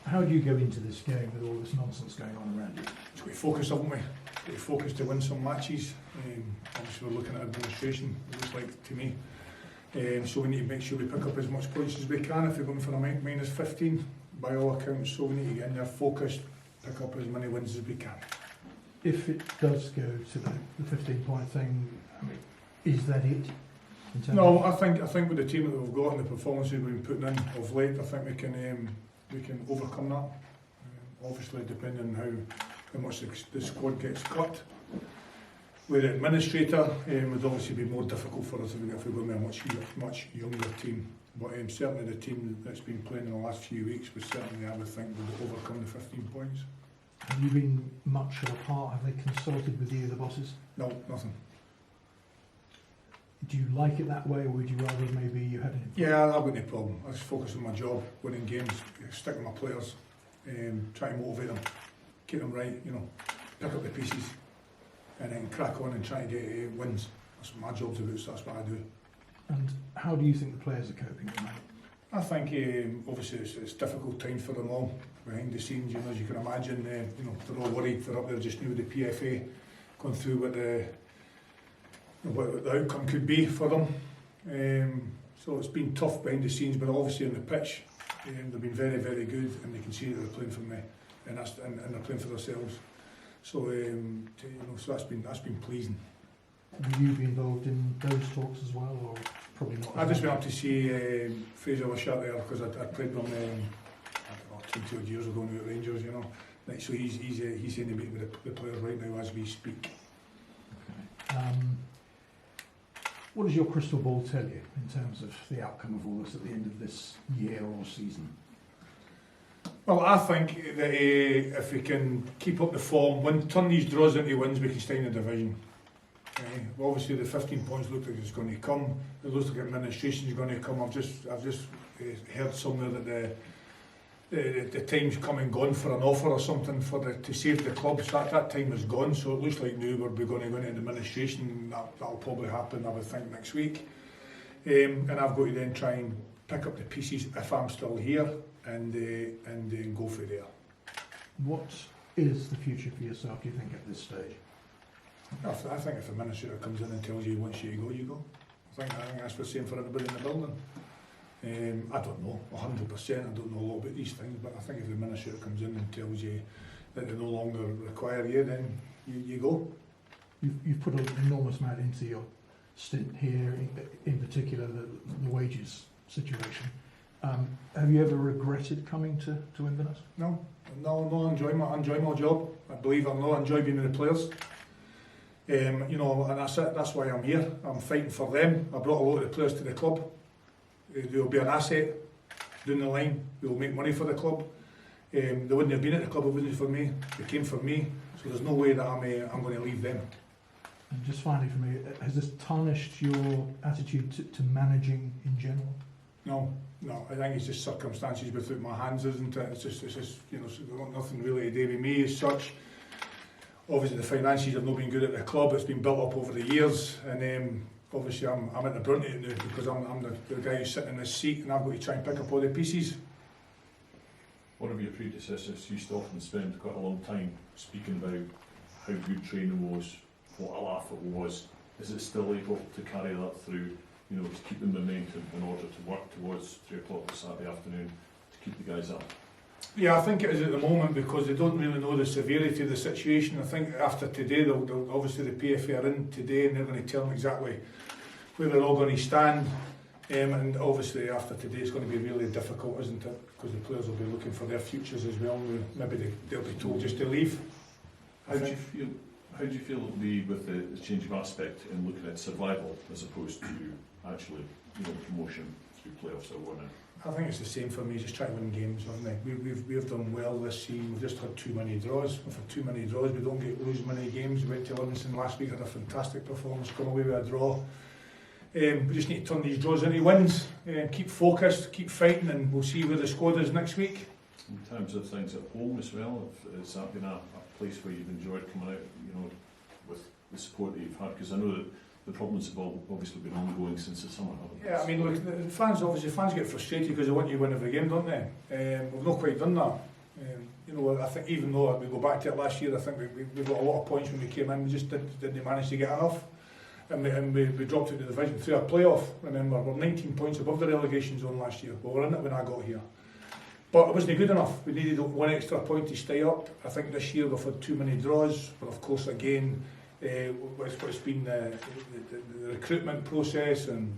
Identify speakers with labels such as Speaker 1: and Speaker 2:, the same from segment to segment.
Speaker 1: How do you go into this game with all this nonsense going on around you?
Speaker 2: Just got to focus, haven't we? Got to focus to win some matches. Obviously, we're looking at administration, it looks like to me. So we need to make sure we pick up as much points as we can. If we're going for a minus 15, by all accounts, so we need to get in there focused, pick up as many wins as we can.
Speaker 1: If it does go to the 15-point thing, I mean, is that it?
Speaker 2: No, I think with the team that we've got and the performances we've been putting in of late, I think we can overcome that. Obviously, depending on how much the squad gets cut. With the administrator, it would obviously be more difficult for us if we go with a much younger team. But certainly the team that's been playing in the last few weeks was certainly, I would think, would overcome the 15 points.
Speaker 1: Have you been much of a part? Have they consulted with you, the bosses?
Speaker 2: No, nothing.
Speaker 1: Do you like it that way, or would you rather maybe you had an...
Speaker 2: Yeah, I've got no problem. I just focus on my job, winning games, stick with my players, try to motivate them, keep them right, pick up the pieces, and then crack on and try to get wins. That's what my job's about, so that's what I do.
Speaker 1: And how do you think the players are coping at the moment?
Speaker 2: I think obviously it's difficult times for them all behind the scenes. As you can imagine, they're all worried. They're up there just now with the PFA, going through what the outcome could be for them. So it's been tough behind the scenes, but obviously on the pitch, they've been very, very good, and they can see that they're playing for me, and they're playing for themselves. So so that's been pleasing.
Speaker 1: Will you be involved in those talks as well, or probably not?
Speaker 2: I just went up to see Fraser Wishart there because I played with him 22 years ago now at Rangers, So he's in the meeting with the players right now as we speak.
Speaker 1: Okay. What does your crystal ball tell you in terms of the outcome of all this at the end of this year or season?
Speaker 2: Well, I think that if we can keep up the form, turn these draws into wins, we can stay in the division. Obviously, the 15 points look like it's going to come. It looks like administration is going to come. I've just heard somewhere that the time's come and gone for an offer or something to save the club. So that time is gone. So it looks like now we're going to go into administration. That'll probably happen, I would think, next week. And I've got to then try and pick up the pieces if I'm still here and then go for there.
Speaker 1: What is the future for yourself, do you think, at this stage?
Speaker 2: I think if the administrator comes in and tells you he wants you to go, you go. I think that's the same for everybody in the building. I don't know 100%, I don't know a lot about these things, but I think if the administrator comes in and tells you that they no longer require you, then you go.
Speaker 1: You've put an enormous amount into your stint here, in particular the wages situation. Have you ever regretted coming to Inverness?
Speaker 2: No, I enjoy my job. I believe it or not, I enjoy being with the players. And that's it. That's why I'm here. I'm fighting for them. I brought a lot of the players to the club. They will be an asset down the line. They will make money for the club. They wouldn't have been at the club if it wasn't for me. They came for me. So there's no way that I'm going to leave them.
Speaker 1: And just finally for me, has this tarnished your attitude to managing in general?
Speaker 2: No. I think it's just circumstances without my hands, isn't it? It's just nothing really to do with me as such. Obviously the finances have not been good at the club. It's been built up over the years, and obviously I'm at the brunt of it now because I'm the guy who's sitting in this seat, and I've got to try and pick up all the pieces.
Speaker 3: One of your predecessors used to often spend quite a long time speaking about how good training was, what a laugh it was. Is it still able to carry that through, to keep the momentum in order to work towards 3 o'clock on Saturday afternoon to keep the guys up?
Speaker 2: Yeah, I think it is at the moment because they don't really know the severity of the situation. I think after today, they'll obviously the PFA are in today and they're going to tell them exactly where they're all going to stand. And obviously after today it's going to be really difficult, isn't it? Because the players will be looking for their futures as well. Maybe they'll be told just to leave.
Speaker 3: How do you feel it'll be with the change of aspect in looking at survival as opposed to actually promotion through playoffs or winning?
Speaker 2: I think it's the same for me, just trying to win games, haven't we? We've done well this season. We've just had too many draws. We've had too many draws. We don't lose many games. We went to Livingston last week, had a fantastic performance, come away with a draw. We just need to turn these draws into wins. Keep focused, keep fighting, and we'll see where the squad is next week.
Speaker 3: In terms of things at home as well, has that been a place where you've enjoyed coming out, with the support that you've had? Because I know that the problems have obviously been ongoing since the summer, haven't they?
Speaker 2: Yeah, I mean, look, the fans get frustrated because they want you to win every game, don't they? We've not quite done that. You know, I think even though we go back to it last year, I think we got a lot of points when we came in. We just didn't manage to get enough, and we dropped into the division through a playoff. Remember, we're 19 points above the relegation zone last year. We were in it when I got here, but it wasn't good enough. We needed one extra point to stay up. I think this year we've had too many draws, but of course again, what's been the recruitment process and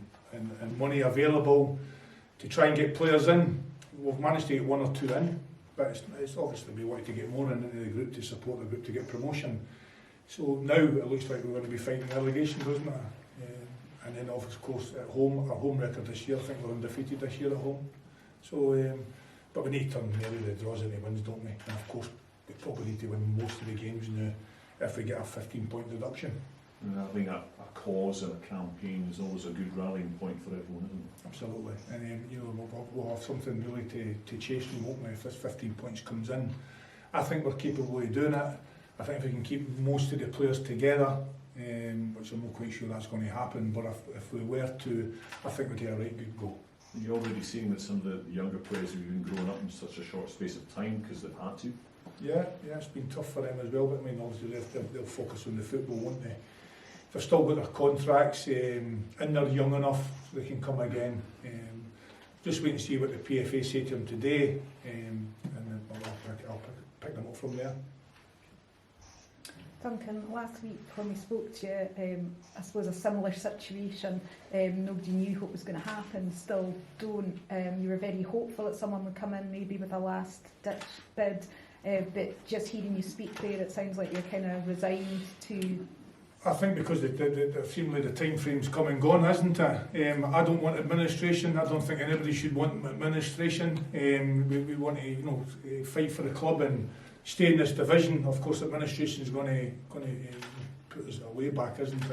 Speaker 2: money available to try and get players in. We've managed to get one or two in, but it's obviously we wanted to get more into the group to support the group to get promotion. So now it looks like we're going to be fighting relegation, doesn't it? And then of course at home, our home record this year, I think we're undefeated this year at home. So, but we need to turn nearly the draws into wins, don't we? And of course we probably need to win most of the games now if we get a 15-point deduction.
Speaker 3: And I think a cause and a campaign is always a good rallying point for everyone, isn't it?
Speaker 2: Absolutely, and you know, we'll have something really to chase them, won't we, if this 15 points comes in. I think we're capable of doing it. I think if we can keep most of the players together, which I'm not quite sure that's going to happen, but if we were to, I think we'd get a right good go.
Speaker 3: You're already seeing that some of the younger players have been growing up in such a short space of time because they've had to. Yeah, it's been tough for them as well, but I mean, obviously they'll focus on the football, won't they? They've still got their contracts, and they're young enough so they can come again. Just wait and see what the PFA say to them today, and then I'll pick them up from there.
Speaker 4: Duncan, last week when we spoke to you, I suppose a similar situation, nobody knew what was going to happen, still don't. You were very hopeful that someone would come in maybe with a last ditch bid, but just hearing you speak there, it sounds like you're kind of resigned to...
Speaker 2: I think because seemingly the time frame's come and gone, hasn't it? I don't want administration. I don't think anybody should want administration. We want to, fight for the club and stay in this division. Of course, administration's going to put us away back, isn't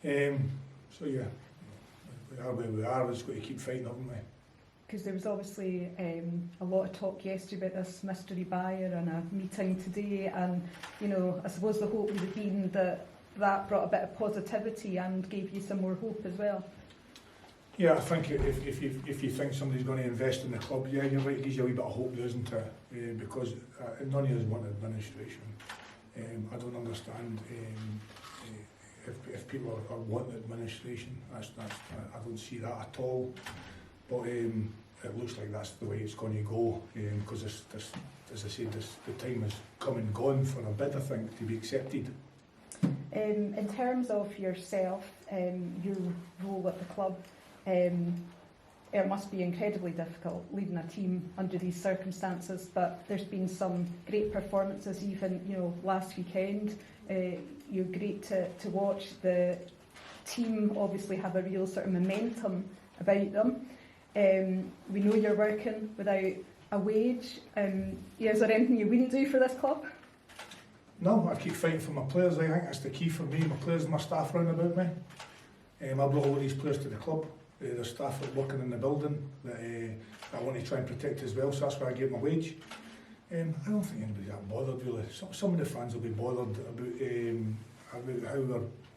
Speaker 2: it? So yeah, we are where we are. We've just got to keep fighting, haven't we?
Speaker 4: Because there was obviously a lot of talk yesterday about this mystery buyer and a meeting today, and I suppose the hope would have been that brought a bit of positivity and gave you some more hope as well.
Speaker 2: Yeah, I think if you think somebody's going to invest in the club, yeah, you're right, it gives you a wee bit of hope, doesn't it? Because none of us want administration. I don't understand if people are wanting administration. I don't see that at all. But it looks like that's the way it's going to go, because this, as I said, the time has come and gone for a bid, I think, to be accepted.
Speaker 4: In terms of yourself, your role at the club, it must be incredibly difficult leading a team under these circumstances, but there's been some great performances even last weekend. You're great to watch. The team obviously have a real sort of momentum about them. We know you're working without a wage. Is there anything you wouldn't do for this club?
Speaker 2: No, I keep fighting for my players. I think that's the key for me. My players and my staff round about me. I brought all these players to the club. The staff are working in the building that I want to try and protect as well, so that's why I gave them a wage. I don't think anybody's that bothered really. Some of the fans will be bothered about how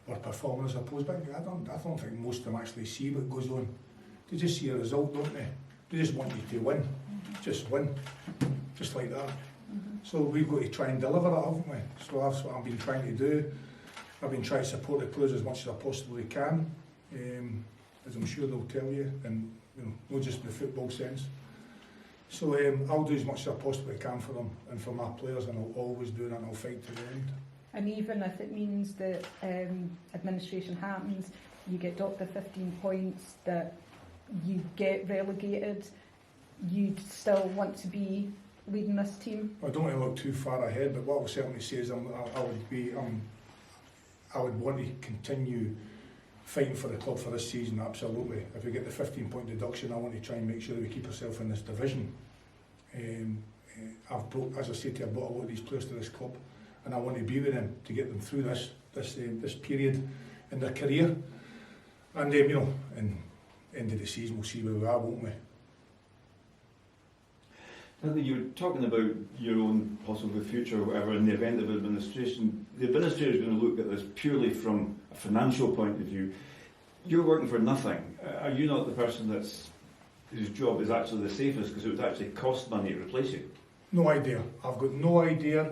Speaker 2: we're performing, I suppose, but I don't think most of them actually see what goes on. They just see a result, don't they? They just want you to win. Just win. Just like that. So we've got to try and deliver that, haven't we? So that's what I've been trying to do. I've been trying to support the players as much as I possibly can, as I'm sure they'll tell you, and not just in the football sense. So I'll do as much as I possibly can for them and for my players, and I'll always do that, and I'll fight to the end.
Speaker 4: And even if it means that administration happens, you get docked to 15 points, that you get relegated, you'd still want to be leading this team?
Speaker 2: I don't want to look too far ahead, but what I'll certainly say is I would want to continue fighting for the club for this season, absolutely. If we get the 15-point deduction, I want to try and make sure that we keep ourselves in this division. As I said to you, I've brought a lot of these players to this club, and I want to be with them to get them through this period in their career. And in end of the season, we'll see where we are, won't we?
Speaker 5: You were talking about your own possible future or whatever in the event of administration. The administrator is going to look at this purely from a financial point of view. You're working for nothing. Are you not the person whose job is actually the safest because it would actually cost money to replace you?
Speaker 2: No idea. I've got no idea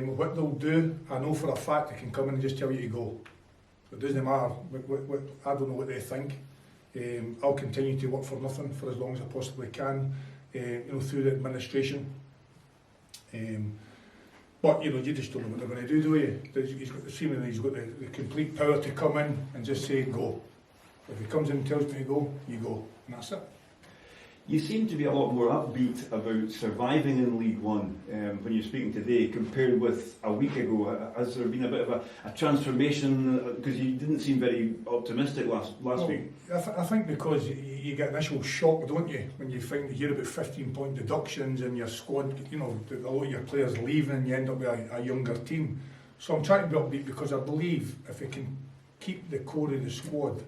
Speaker 2: what they'll do. I know for a fact they can come in and just tell you to go. So it doesn't matter. I don't know what they think. I'll continue to work for nothing for as long as I possibly can, through the administration. But you just don't know what they're going to do you? Seemingly he's got the complete power to come in and just say go. If he comes in and tells me to go, you go, and that's it.
Speaker 5: You seem to be a lot more upbeat about surviving in League One when you're speaking today compared with a week ago. Has there been a bit of a transformation? Because you didn't seem very optimistic last week.
Speaker 2: I think because you get initial shock, don't you, when you hear about 15-point deductions and your squad, a lot of your players leaving and you end up with a younger team. So I'm trying to be upbeat because I believe if we can keep the core of the squad,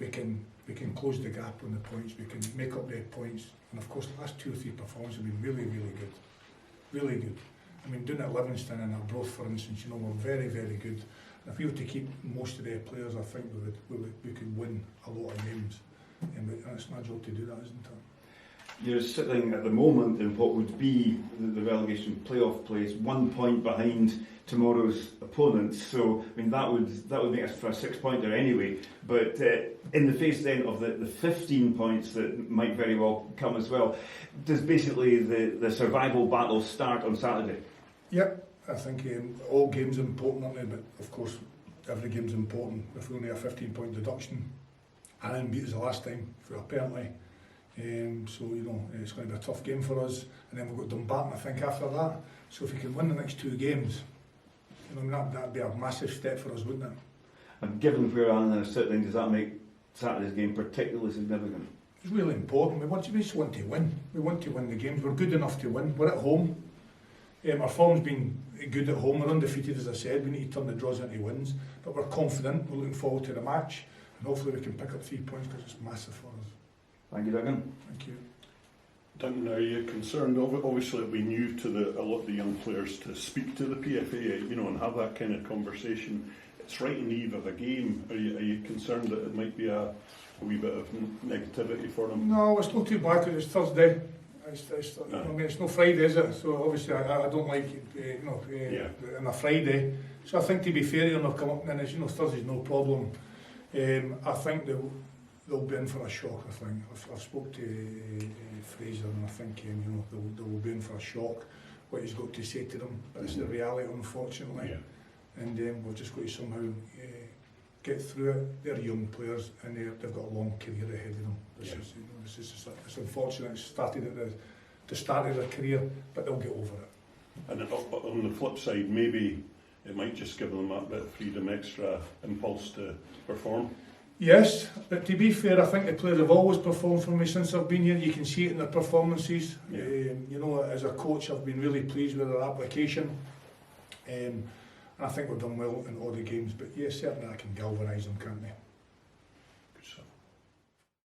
Speaker 2: we can close the gap on the points, we can make up the points, and of course the last 2 or 3 performances have been really, really good. Really good. I mean, doing at Livingston and Arbroath, for instance, were very, very good. And if we were to keep most of their players, I think we could win a lot of games. And it's my job to do that, isn't it?
Speaker 5: You're sitting at the moment in what would be the relegation playoff place, 1 point behind tomorrow's opponents. So I mean that would make us for a 6-pointer anyway. But in the face then of the 15 points that might very well come as well, does basically the survival battle start on Saturday?
Speaker 2: Yep, I think all games are important, aren't they? But of course every game's important. If we only have a 15-point deduction, Annan beat us the last time, apparently. So it's going to be a tough game for us, and then we've got Dumbarton I think after that. So if we can win the next 2 games, that'd be a massive step for us, wouldn't it?
Speaker 5: And given where Annan is sitting, does that make Saturday's game particularly significant?
Speaker 2: It's really important. We just want to win. We want to win the games. We're good enough to win. We're at home. Our form's been good at home. We're undefeated, as I said. We need to turn the draws into wins, but we're confident. We're looking forward to the match, and hopefully we can pick up 3 points because it's massive for us.
Speaker 5: Thank you, Duncan.
Speaker 2: Thank you.
Speaker 6: Duncan, are you concerned? Obviously, it'll be new to a lot of the young players to speak to the PFA, and have that kind of conversation. It's right in the eve of a game. Are you concerned that it might be a wee bit of negativity for them?
Speaker 2: No, it's not too bad because it's Thursday. It's no Friday, is it? So obviously, I don't like on a Friday. So I think to be fair, they'll come up and Thursday's no problem. I think they'll be in for a shock. I think I've spoke to Fraser, and I think they will be in for a shock. What he's got to say to them, but it's the reality, unfortunately. Yeah. And we've just got to somehow get through it. They're young players, and they've got a long career ahead of them. It's unfortunate. It started at the start of their career, but they'll get over it.
Speaker 6: And on the flip side, maybe it might just give them a bit of freedom, extra impulse to perform.
Speaker 2: Yes, but to be fair, I think the players have always performed for me since I've been here. You can see it in their performances. Yeah. As a coach, I've been really pleased with their application. And I think we've done well in all the games. But yes, certainly I can galvanise them, can't they?